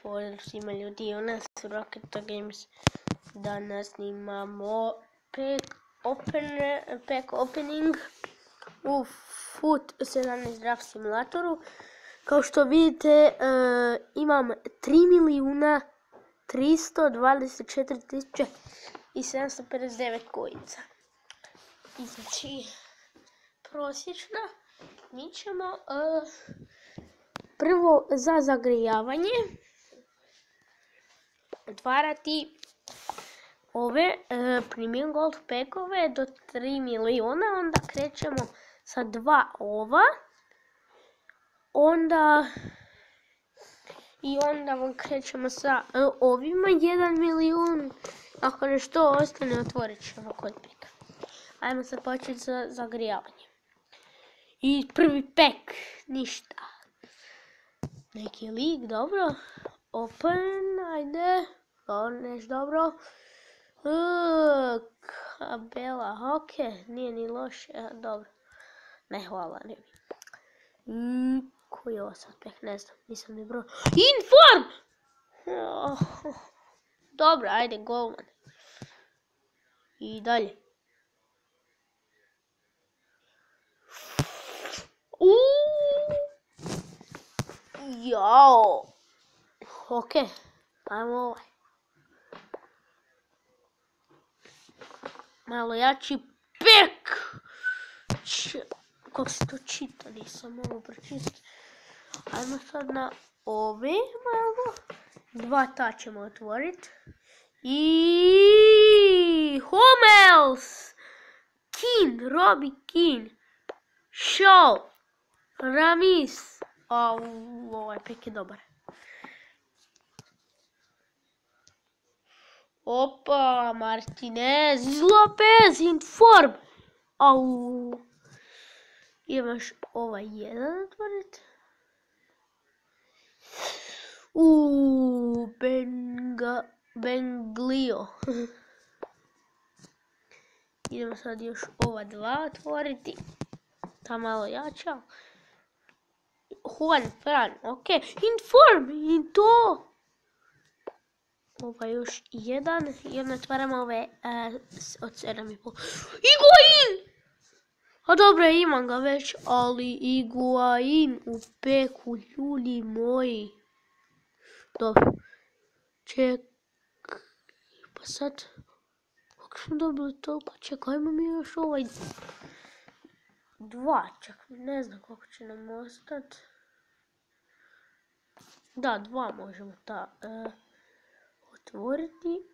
pozdrav svima ljudi, u nas u Rocket Games. Danas snimamo pack opening u Foot 17 Draft simulatoru. Kao što vidite, imam 3.324.759 kojica. I znači, prosječna. Mi ćemo prvo za zagrijavanje otvarati ove premium gold packove do 3 miliona, onda krećemo sa 2 ova, onda krećemo sa ovima 1 milijun, ako nešto ostane otvorit ćemo kod peka. Ajmo sad početi sa zagrijavanjem. I prvi pack, ništa. Neki lik, dobro. Open, ajde. Neš, dobro. Kabela, ok, nije ni loše, dobro. Ne, hvala, ne bi. Koji je ovo sad pack, ne znam, nisam ni broj. Inform! Dobro, ajde, golman. I dalje. Jao. Ok, ajmo ovaj. Malo jači pek. Kako se to čita, nisam mogu pročitati. Ajmo sad na ove malo. 2 ta ćemo otvoriti. I Hummels. Keane, Robbie Keane. Shaw. Ramis. Ovaj pek je dobar. Opa, Martinez, Lopez, Inform. Imaš ovaj jedan otvorit. Benglio. Idemo sad još ova 2 otvoriti. Ta malo jača. Juan Fran, ok. Inform, i to. Ovo još jedan. I onda otvaramo ove od 7,5. Higuain! A dobro, imam ga već, ali Higuain u peku, ljudi moji. Dobro. Ček. Pa sad. Kako smo dobili toliko? Čekaj, imam još ovaj 2, čak ne znam koliko će nam ostati. Da, 2 možemo otvoriti.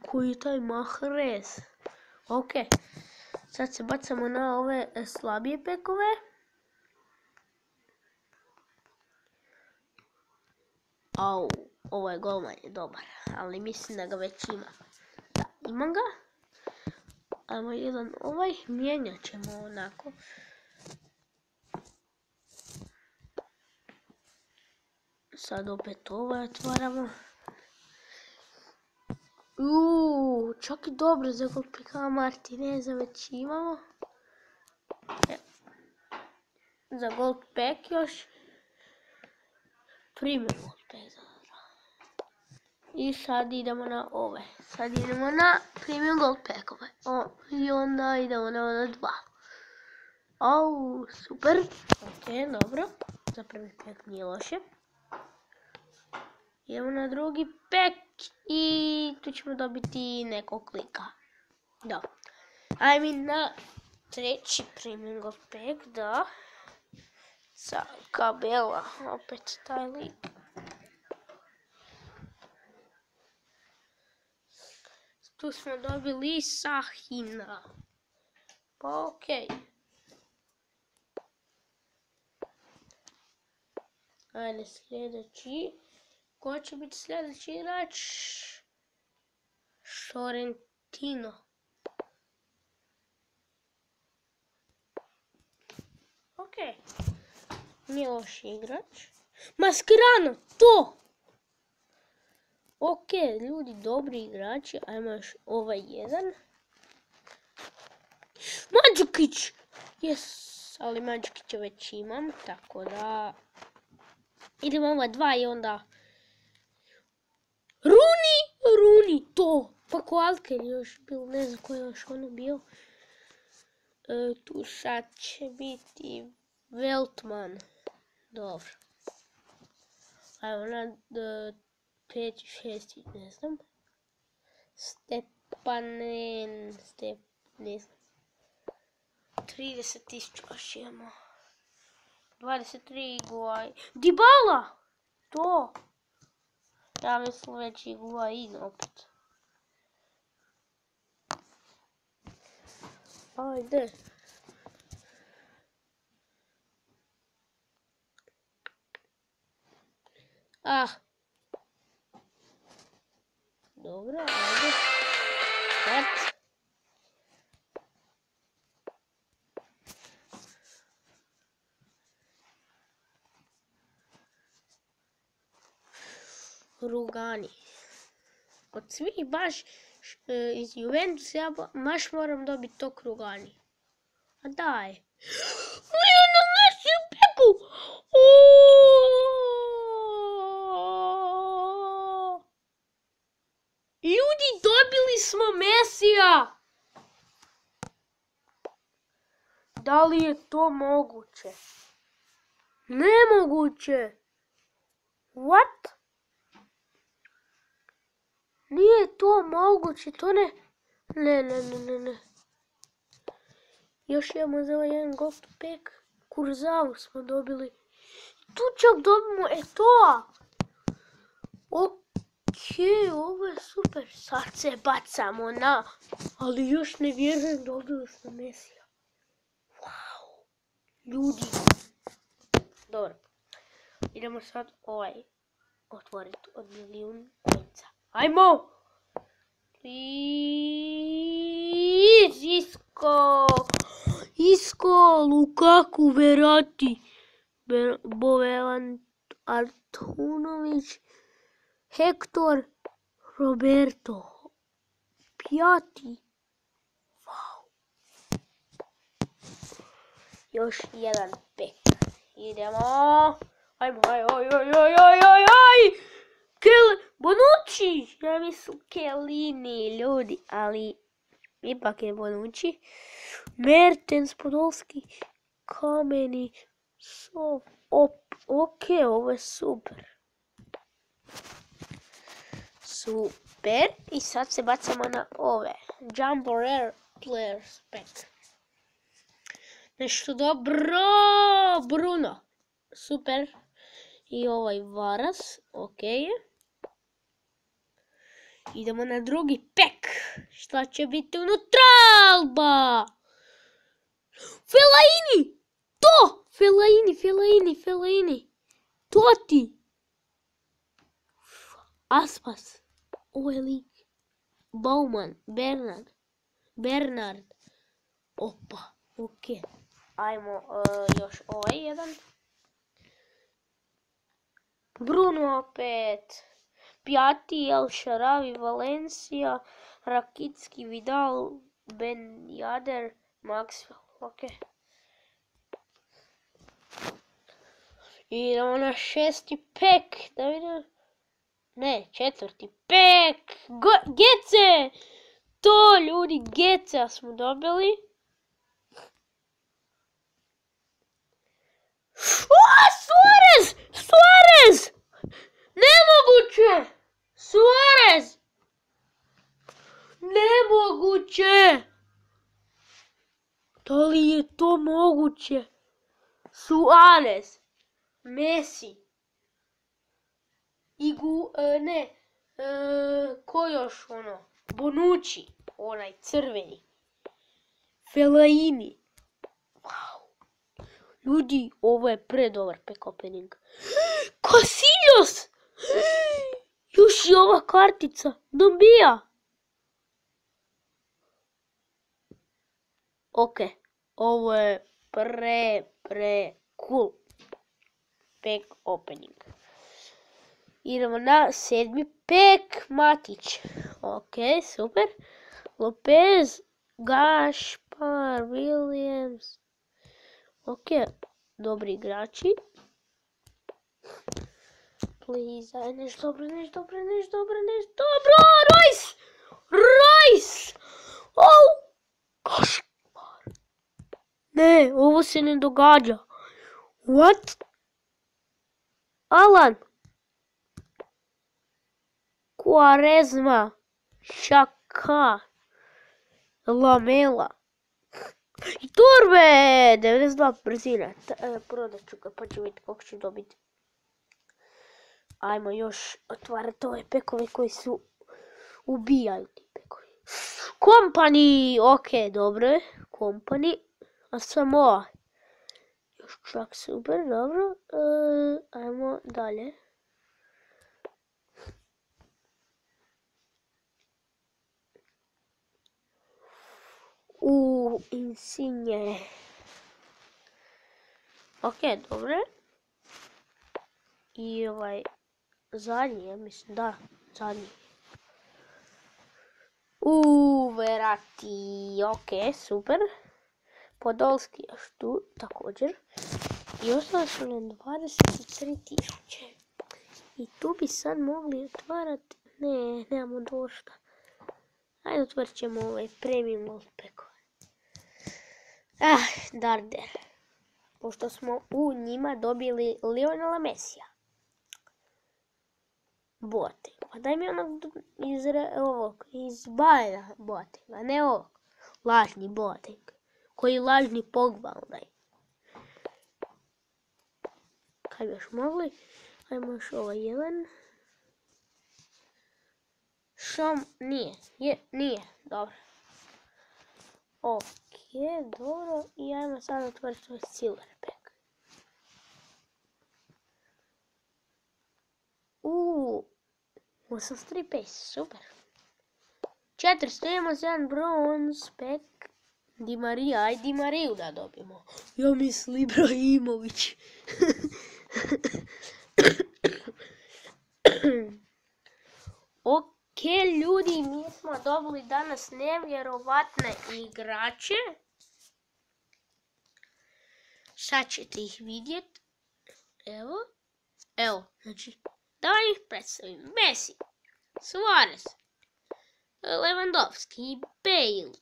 Koji je taj Mahrez. Ok, sad se bacamo na ove slabije pekove. Ovaj golman je dobar, ali mislim da ga već ima. Da, imam ga. Ajmo jedan ovaj, mijenjat ćemo onako. Sad opet ovaj otvaramo. Čak i dobro za gold peka Martineza već imamo. Za gold pack još. Premium gold pack. I sad idemo na ove. Sad idemo na premium gold packove. I onda idemo na ono 2. Super. Ok, dobro. Za prvi pack nije loše. Idemo na drugi pack i tu ćemo dobiti nekog klika. Da. Ajme na treći premium gold pack, da. Sa Kabela, opet taj lik. Tu smo dobili Sahina. Pa okej. Ajde sljedeći. Ko će biti sljedeći igrač? Sorrentino. Ok. Nije loš igrač. Mascherano, to! Ok, ljudi, dobri igrači. Ajmo još ovaj jedan. Mandžukić! Yes, Ali Magikića već imam, tako da... Idemo ova dva i onda... Runi, to! Pa ko Alker još bil, ne znam ko je još ono bio. Tu sad će biti Veltman. Dobro. Ajmo na 5. 6. ne znam. Stepanen, ne znam. 30.000 još imamo. 23 Iguain. Dybala! To! Ja mislim već Iguain opet. Ajde. Dobro, ajde. Start. Rugani. Od svih baš iz Juventusa ja baš moram dobiti tog Rugani. A daj. Lionel Messi u peku! Ljudi, dobili smo Messija! Da li je to moguće? Nemoguće! What? Nije to moguće, to ne... Ne. Još imamo za ovaj jedan gold pack. Kurzavu smo dobili. Tu čak dobimo Eto'a. Okej, ovo je super. Sad se bacamo na... Ali još ne vjerujem, dobili smo Messija. Wow. Ljudi. Dobro. Idemo sad ovaj otvoriti od milijun coinca. Ajmo! Please, Isco, Lukaku, Verratti, Bovelan, Artunović, Hector, Roberto, Pjati. Wow. Još jedan pek. Idemo. Ajmo. Bonucci! Ja mislim Chiellini, ljudi, ali ipak je Bonucci. Mertens, Podolski, Kameni, Sov, okej, ovo je super. Super, i sad se bacamo na ove. Jumbo Rare Players Pack. Nešto dobro, Bruno. Super. I ovaj Varas, okej. Idemo na drugi pek. Šta će biti unutra, Alba? Fellaini! To! Fellaini. To ti! Aspas. Ovo je lik. Bauman. Bernard. Opa, okej. Ajmo još ovaj jedan. Bruno opet. Pjati, El Sharawi, Valencia, Rakitski, Vidal, Ben Yedder, Maxwell. Ok. Idemo na 6. pek. Da vidim. Ne, 4. pek. Gece! To, ljudi, Gecea smo dobili. Suarez! Nemoguće! Suarez! Nemoguće! Da li je to moguće? Suarez, Messi, ko još ono? Bonucci, onaj crveni, Fellaini. Wow. Ljudi, ovo je predobar pack opening. Casillas! Još i ova kartica dobija. Ok, ovo je pre cool pack opening. Idemo na 7. pek, Matić. Ok, super. Lopez, Gašpar, Williams. Ok, dobri igrači. Please, aj nešto dobro. Royce! Royce! Oh! Košmar. Ne, ovo se ne događa. What? Alan. Quaresma. Šaka. Lamela. I Turbe! 92 brzina. Prodat ću ga pa ću vidjeti koliko ću dobiti. Ajmo još otvarati ove pekove koji su ubijaju ti pekovi. Company! Ok, dobro je. Company. A samo ovaj. Još čak super, dobro. Ajmo dalje. Insigne. Ok, dobro. I ovaj zadnji, ja mislim, da, zadnji. Verati, ok, super. Podolski još tu, također. I ostalo su nam 23.000. I tu bi sad mogli otvarati, ne, nemamo došta. Ajde otvorit ćemo ovaj premium multipekove. Darder. Pošto smo u njima dobili Lionela Messija. Boateng. Pa daj mi onog iz Bayerna Boatenga, ne ovog. Lažni Boateng. Koji lažni Pogba onaj. Kaj bi još mogli? Ajmo još ovaj jedan. Nije, dobro. Ok, dobro. I ajmo sad otvoriti ovaj silver pack. 83 pace, super. 400 imamo za jedan bronze pack. Di Marija, aj Di Mariju da dobijemo. Ja mislim Ibrahimović. Ok, ljudi, mi smo dobili danas nevjerovatne igrače. Sad ćete ih vidjeti. Evo, znači, da vam ih predstavim. Messi, Suarez, Lewandowski, Bale,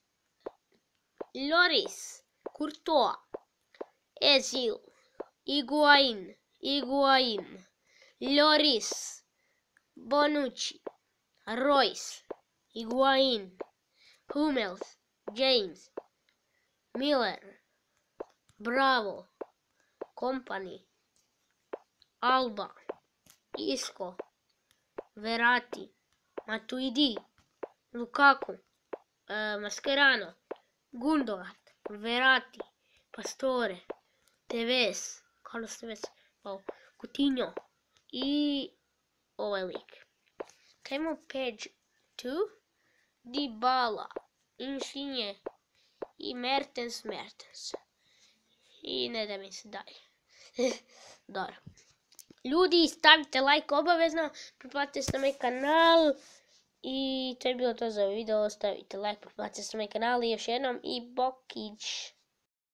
Lloris, Courtois, Özil, Higuain, Lloris, Bonucci, Royce, Higuain, Hummels, James, Miller, Bravo, Company, Alba, Isco, Verratti, Matuidi, Lukaku, Mascherano, Gundogan, Verratti, Pastore, Tevez, Carlos Tevez, Coutinho i ovaj lik. Kajmo page 2, Dybala, Insigne i Mertens. I ne da mi se dalje. Dobro. Ljudi, stavite like obavezno, pretplatite se na moj kanal. I to je bilo to za video, stavite like, pretplatite se na moj kanal i još jednom i Bokić.